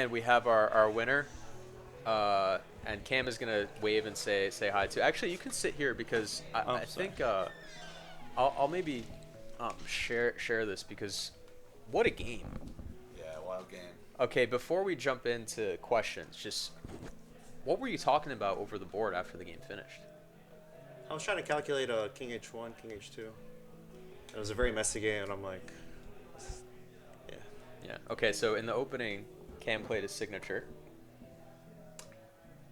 And we have our winner. And Cam is gonna wave and say hi to. Actually, you can sit here because I Sorry. think I'll maybe share this because what a game. Yeah, wild game. Okay, before we jump into questions, just what were you talking about over the board after the game finished? I was trying to calculate King H1, King H2. It was a very messy game, and I'm like, yeah. Yeah. Okay, so in the opening, Cam played his signature.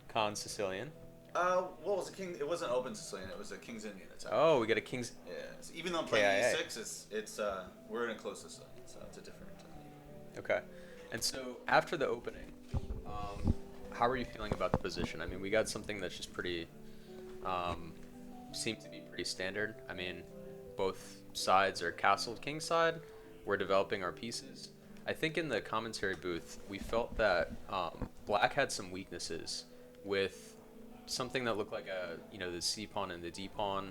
Con Sicilian. What was a king? It wasn't open Sicilian. It was a King's Indian attack. Oh, we got a King's. Yeah. So even though I'm playing KIA. E6, it's we're in a close Sicilian, so it's a different. Okay. And so after the opening, how are you feeling about the position? I mean, we got something that's just pretty, seemed to be pretty standard. I mean, both sides are castle king side. We're developing our pieces. I think in the commentary booth, we felt that black had some weaknesses with something that looked like the C pawn and the D pawn.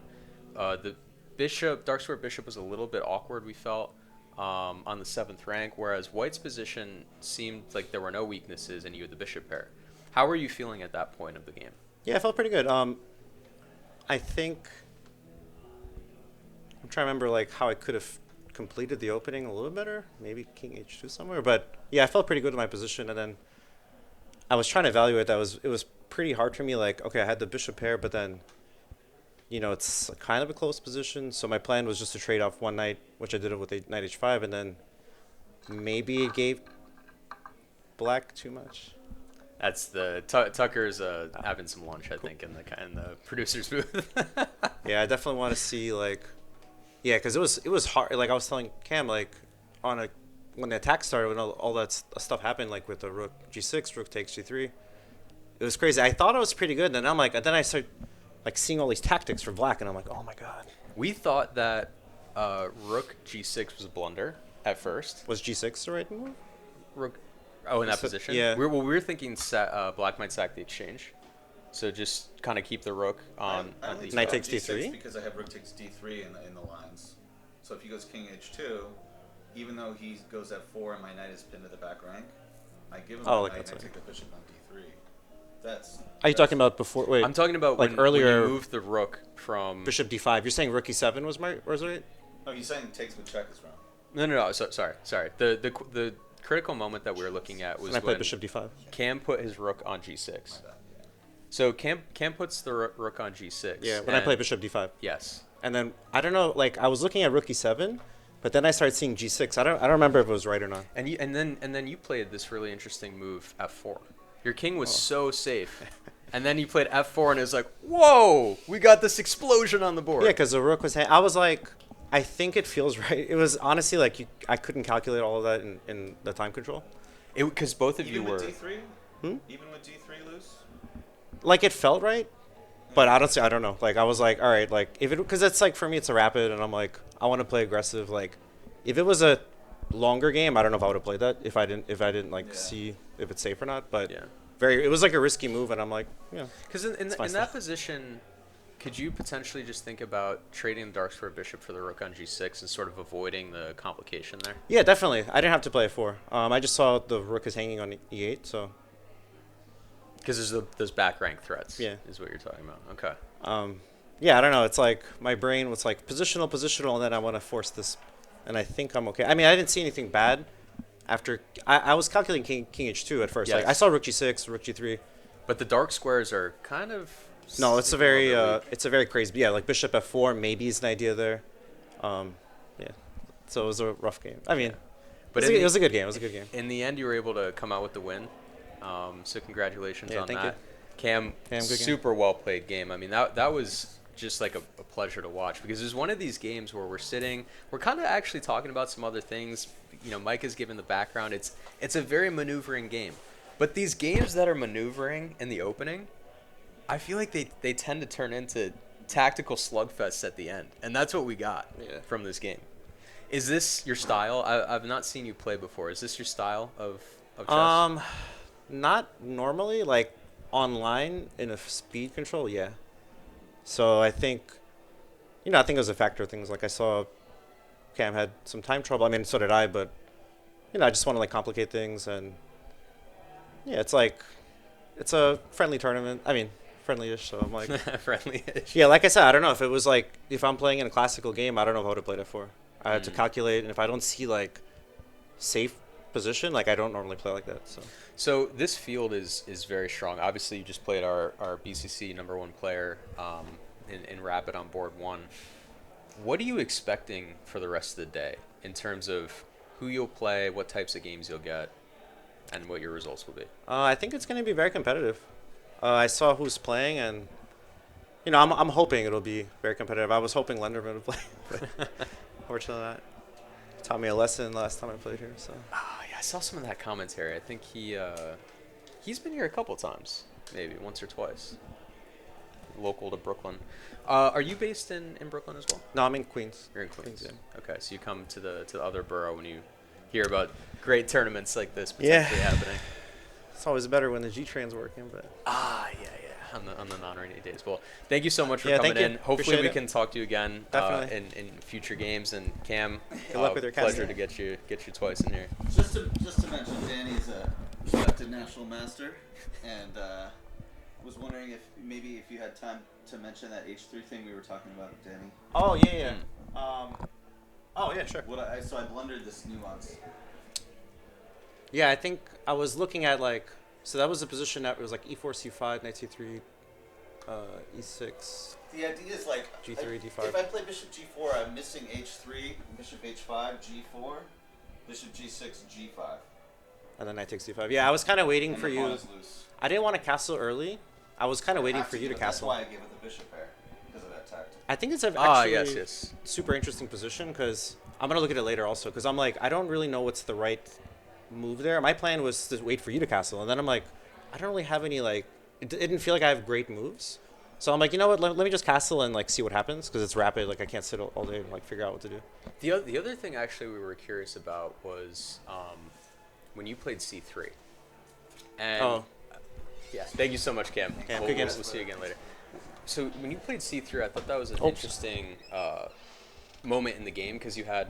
The bishop, dark square bishop was a little bit awkward, we felt, on the 7th rank, whereas white's position seemed like there were no weaknesses and you had the bishop pair. How were you feeling at that point of the game? Yeah, I felt pretty good. I think I'm trying to remember like how I could have completed the opening a little better. Maybe King H2 somewhere, but yeah, I felt pretty good in my position. And then I was trying to evaluate that. It was pretty hard for me. Like, okay, I had the bishop pair, but then it's kind of a close position. So my plan was just to trade off one knight, which I did it with a knight H5, and then maybe it gave black too much. That's the Tucker's having some lunch, I think, in the producer's booth. Yeah, I definitely want to see like, yeah, because it was hard. Like I was telling Cam, like when the attack started, when all that stuff happened, like with the rook G6, rook takes G3, it was crazy. I thought I was pretty good, and then I started like seeing all these tactics for black, and I'm like, oh my god. We thought that rook G6 was a blunder at first. Was G6 the right move? Rook. Oh, in that position? Yeah. We were thinking black might sack the exchange. So just kind of keep the rook on only the Knight thought takes G6 D3? because I have rook takes D3 in the lines. So if he goes King H2, even though he goes F4 and my knight is pinned to the back rank, I give him Oh, the like knight that's and I right. take the bishop on D3. That's. Are you talking about before? Wait, I'm talking about like when earlier you moved the rook from bishop D5. You're saying rook E7 was right? Oh, he's saying takes with check is wrong. No. Sorry. The critical moment that we were looking at was When I played when bishop D5. Cam put his rook on G6. My bad. Yeah. So Cam puts the rook on G6. Yeah, when I played bishop D5. Yes. And then I don't know, like I was looking at rook E7, but then I started seeing G6. I don't remember if it was right or not. And then you played this really interesting move F4. Your king was so safe. And then you played F4 and it was like, whoa, we got this explosion on the board. Yeah, because the rook was. I was like, I think it feels right. It was honestly like I couldn't calculate all of that in the time control. Because both of you Even were. with D3? Hmm? Even with D3 loose? Like it felt right, but honestly, I don't know. Like I was like, all right, like if it, because it's like for me, it's a rapid, and I'm like, I want to play aggressive. Like, if it was a longer game, I don't know if I would have played that if I didn't like Yeah. see if it's safe or not. But Yeah. it was like a risky move, and I'm like, yeah. Because in my that style. position, could you potentially just think about trading the dark square bishop for the rook on G6 and sort of avoiding the complication there? Yeah, definitely. I didn't have to play a 4. I just saw the rook is hanging on E8, so Because there's those back rank threats. Yeah. Is what you're talking about. Okay. yeah, I don't know. It's like my brain was like positional, and then I want to force this, and I think I'm okay. I mean, I didn't see anything bad after. I was calculating King H2 at first. Like Yes. I saw rook G6, rook G3. But the dark squares are kind of. No, it's a seem little very bit weak. it's a very crazy. Yeah, like bishop F4 maybe is an idea there. Yeah, so it was a rough game. I mean, But it was a good game. It was a good game. In the end, you were able to come out with the win. So congratulations Yeah, on thank that. you. Cam, good game. super well played game. I mean, that was just like a pleasure to watch because it was one of these games where we're kind of actually talking about some other things. Mike has given the background. It's a very maneuvering game. But these games that are maneuvering in the opening, I feel like they tend to turn into tactical slugfests at the end. And that's what we got from this game. Is this your style? I've not seen you play before. Is this your style of chess? Not normally. Like online in a speed control, yeah. So I think, I think it was a factor of things. Like I saw Cam had some time trouble. I mean, so did I, but I just want to like complicate things, and Yeah, it's like it's a friendly tournament. I mean, friendly-ish. So I'm like, Friendly. yeah, like I said, I don't know if it was like if I'm playing in a classical game, I don't know how to play that for. I had to Mm. calculate, and if I don't see like safe position, like I don't normally play like that. So So this field is very strong. Obviously, you just played our BCC number one player in Rapid on board one. What are you expecting for the rest of the day in terms of who you'll play, what types of games you'll get, and what your results will be? I think it's going to be very competitive. I saw who's playing, and I'm hoping it'll be very competitive. I was hoping Lenderman would play, but unfortunately not. Taught me a lesson last time I played here. So Ah, yeah, I saw some of that commentary. I think he's been here a couple times, maybe once or twice. Local to Brooklyn. Are you based in Brooklyn as well? no, I'm in Queens. You're in Queens. Yeah. Okay, so you come to the other borough when you hear about great tournaments like this Yeah. potentially happening. It's always better when the G train's working, but Ah, yeah, yeah. On the non-rainy days. Well, thank you so much for Yeah, coming thank you. in. Hopefully, Appreciate we it. can talk to you again Definitely. in future games. And Cam, Good luck with your pleasure casting. to get you twice in here. Just to mention, Danny's a selected national master, and was wondering if you had time to mention that H3 thing we were talking about, Danny. oh yeah. Oh yeah, sure. So I blundered this nuance. Yeah, I think I was looking at like so that was a position that was like e4, c5, knight c3, e6. The idea is like G3, D5. If I play bishop g4, I'm missing h3, bishop h5, g4, bishop g6, g5. And then knight takes c5. Yeah, I was kind of waiting And for the pawn you. is loose. I didn't want to castle early. I was kind of waiting Have for you to but that's castle. why I gave it the bishop pair, because of that tactic. I think it's actually Ah, yes, yes. super interesting position because I'm gonna look at it later also because I'm like I don't really know what's the right move there. My plan was to wait for you to castle, and then I'm like I don't really have any like it didn't feel like I have great moves. So I'm like, you know what? Let me just castle and like see what happens because it's rapid. Like I can't sit all day and like figure out what to do. The other thing actually we were curious about was when you played C3. And Oh. yeah, thank you so much, Cam. Yeah, we'll, good games. we'll see you again later. So when you played C3, I thought that was an Oops. interesting moment in the game because you had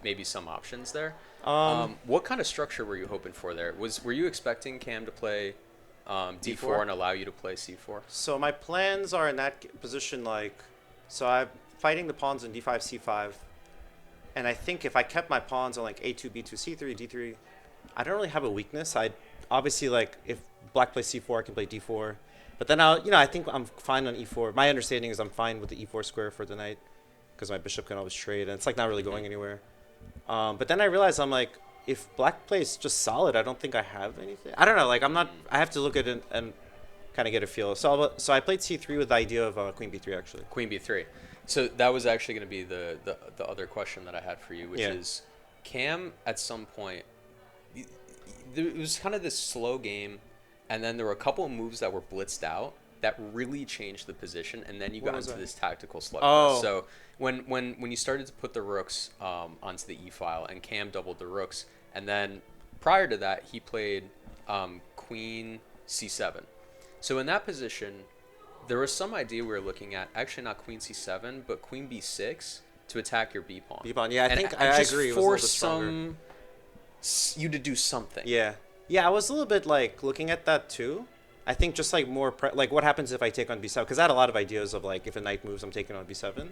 maybe some options there. What kind of structure were you hoping for there? Were you expecting Cam to play D4 D4? and allow you to play C4? So my plans are in that position like, so I'm fighting the pawns in d5, c5, and I think if I kept my pawns on like a2, b2, c3, d3, I don't really have a weakness. I obviously like if black plays c4, I can play d4, but then I think I'm fine on e4. My understanding is I'm fine with the e4 square for the knight because my bishop can always trade, and it's like not really going anywhere. But then I realized I'm like, if black plays just solid, I don't think I have anything. I don't know. Like I'm not. I have to look at it and kind of get a feel. So I played c3 with the idea of queen b3 actually. Queen B3. So that was actually going to be the other question that I had for you, which Yeah. is Cam at some point, it was kind of this slow game, and then there were a couple of moves that were blitzed out that really changed the position, and then you What got was into that? this tactical slugfest. Oh. So when you started to put the rooks onto the e file, and Cam doubled the rooks, and then prior to that he played Queen C7. So in that position, there was some idea we were looking at, actually not Queen C7, but Queen B6 to attack your B pawn. B pawn. Yeah, I And think and I just agree. It was a little bit force stronger. you to do something. Yeah. Yeah, I was a little bit like looking at that too. I think just like more like what happens if I take on b7 because I had a lot of ideas of like if a knight moves, I'm taking on b7.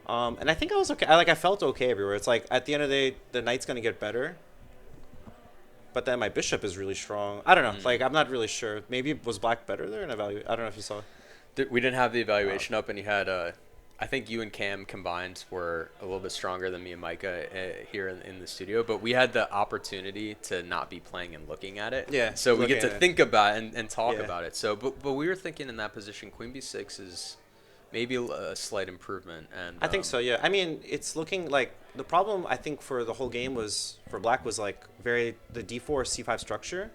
And I think I was okay. I felt okay everywhere. It's like at the end of the day, the knight's gonna get better. But then my bishop is really strong. I don't know. Like I'm not really sure. Maybe was black better there in evaluate. I don't know if you saw. We didn't have the evaluation up, and you had I think you and Cam combined were a little bit stronger than me and Micah here in the studio, but we had the opportunity to not be playing and looking at it. Yeah, So we get to looking at it. think about it and talk Yeah. about it. So, but we were thinking in that position, Queen B6 is maybe a slight improvement. And I think so. Yeah. I mean, it's looking like the problem I think for the whole game was for black was like the d4 c5 structure,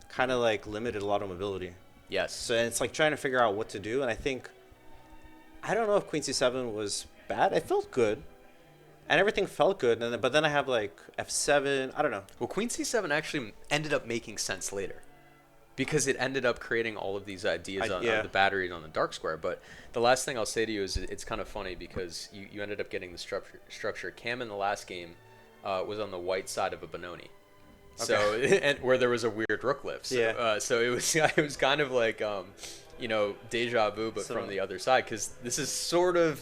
kind of like limited a lot of mobility. Yes. So it's like trying to figure out what to do, and I think I don't know if Queen C7 was bad. It felt good, and everything felt good, and but then I have like F7. I don't know. Well, Queen C7 actually ended up making sense later, because it ended up creating all of these ideas on yeah. the battery and on the dark square. But the last thing I'll say to you is it's kind of funny because you ended up getting the structure. Cam in the last game was on the white side of a Benoni. So and where there was a weird rook lift. So, Yeah. so it was it was kind of like deja vu, but So- from the other side, because this is sort of